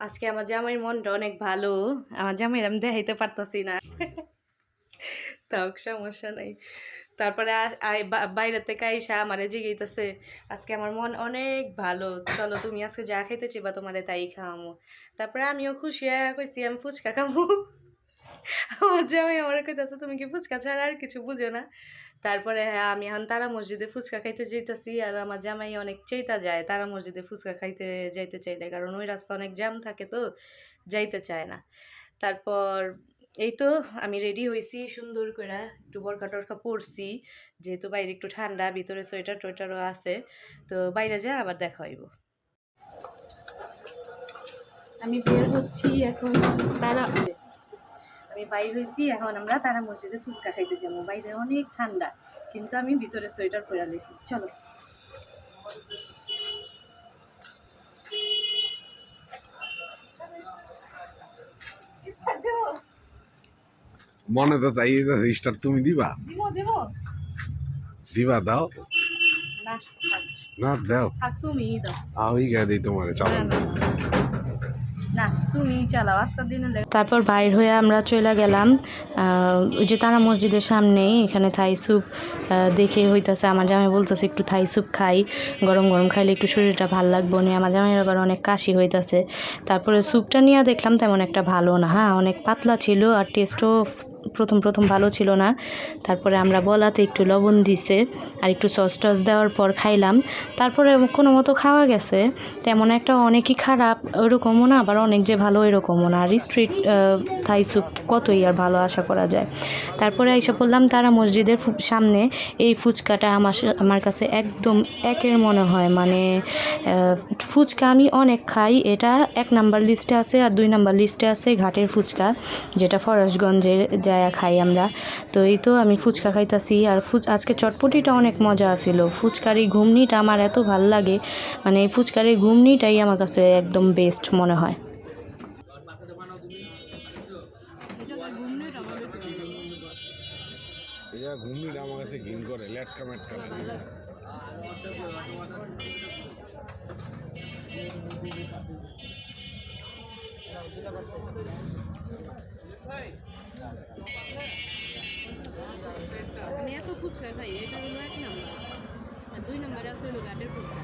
আজকে আমার জামাইয়ের মনটা অনেক ভালো। আমার জামাইয়ের আমি দেখাইতে পারতাছি না। তাও সমস্যা নাই। তারপরে বাইরে থেকে আইসা আমারে জিগাইতেছে আজকে আমার মন অনেক ভালো, চলো তুমি আজকে যা খাইতে চাইবা তোমারে তাই খাওয়ামো। তারপরে আমিও খুশি হয়ে কইছি আমি ফুচকা খাবো। আমার জামাই আমার কইতাছে তুমি কি ফুচকা ছাড়া আর কিছু বুঝো না। তারপরে হ্যাঁ আমি এখন তারা মসজিদে ফুচকা খাইতে যাইতেছি, আর আমার জামাই অনেক চাইতা যায় তারা মসজিদে ফুচকা খাইতে যাইতে চাইলে, কারণ ওই রাস্তা অনেক জ্যাম থাকে তো যাইতে চায় না। তারপর এই তো আমি রেডি হয়েছি সুন্দর করে, একটু বরকা টরকা পরছি, যেহেতু বাইরে একটু ঠান্ডা, ভিতরে সোয়েটার টোয়েটারও আছে, তো বাইরে যা আবার দেখা হইব। আমি বের হচ্ছি এখন, তারা আমি বাইর হয়েছি এখন আমরা তারা মসজিদে ফুচকা খাইতে যাবো। বাইরে অনেক ঠান্ডা কিন্তু আমি ভিতরে সোয়েটার পরে লইছি, চলো। মনে তো তাই স্টার তুমি দিবা দিবা দাও না দাও তুমি দাও আমি গায়ে দিই তোমার চালান না তুমি চালাও আজকের দিনে। তারপর বাইর হয়ে আমরা চলে গেলাম ওই যে তারা মসজিদের সামনেই, এখানে থাই স্যুপ দেখে হইতাছে। আমার জামাই বলতেছে একটু থাই স্যুপ খাই, গরম গরম খাইলে একটু শরীরটা ভালো লাগবে না। আমার জামাইয়ের আবার অনেক কাশি হইতাছে। তারপরে স্যুপটা নিয়ে দেখলাম তেমন একটা ভালো না, হ্যাঁ অনেক পাতলা ছিল আর টেস্টও প্রথম ভালো ছিল না। তারপরে আমরা বলাতে একটু লবণ দিছে আর একটু সস টস দেওয়ার পর খাইলাম। তারপরে কোনো মতো খাওয়া গেছে, তেমন একটা অনেকই খারাপ ওইরকমও না, আবার অনেক যে ভালো এরকমও না। আর স্ট্রিট থাই স্যুপ কতই আর ভালো আশা করা যায়। তারপরে এসে পড়লাম তারা মসজিদের সামনে। এই ফুচকাটা আমার কাছে একদম একের মনে হয়, মানে ফুচকা আমি অনেক খাই, এটা 1 নাম্বার লিস্টে আছে। আর 2 নাম্বার লিস্টে আছে ঘাটের ফুচকা, যেটা ফরাসগঞ্জে যায় খাই আমরা। তো এই তো আমি ফুচকা খাইতাছি, আর আজকে চটপটিটা অনেক মজা আছিল। ফুচকার এই ঘুমনিটা আমার এত ভাল লাগে, মানে এই ফুচকার এই ঘুমনিটাই আমার কাছে একদম বেস্ট মনে হয়। ঘুমনিটা আমার কাছে ঘিন করে লেটকা মেটকা লাগে। আমি এত ফুচকা খাই, এটা হলো 1 নাম্বার, আর 2 নাম্বারে আছে হলো ঘাটের ফুচকা।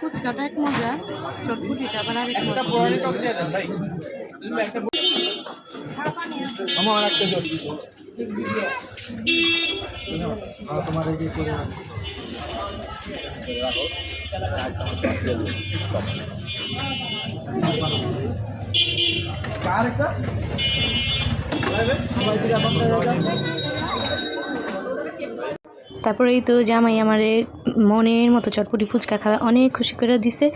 ফুচকাটা এক মজা, চটপটিটা আবার আরেক মজা। তারপরে এই তো জামাই আমারে মনের মতো চটপটি ফুচকা খাওয়া অনেক খুশি করে দিছে।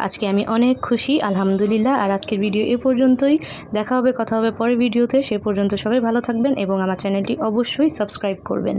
আজকে আমি অনেক খুশি, আলহামদুলিল্লাহ। আর আজকের ভিডিও এ পর্যন্তই, দেখা হবে কথা হবে পরের ভিডিওতে। সে পর্যন্ত সবাই ভালো থাকবেন এবং আমার চ্যানেলটি অবশ্যই সাবস্ক্রাইব করবেন।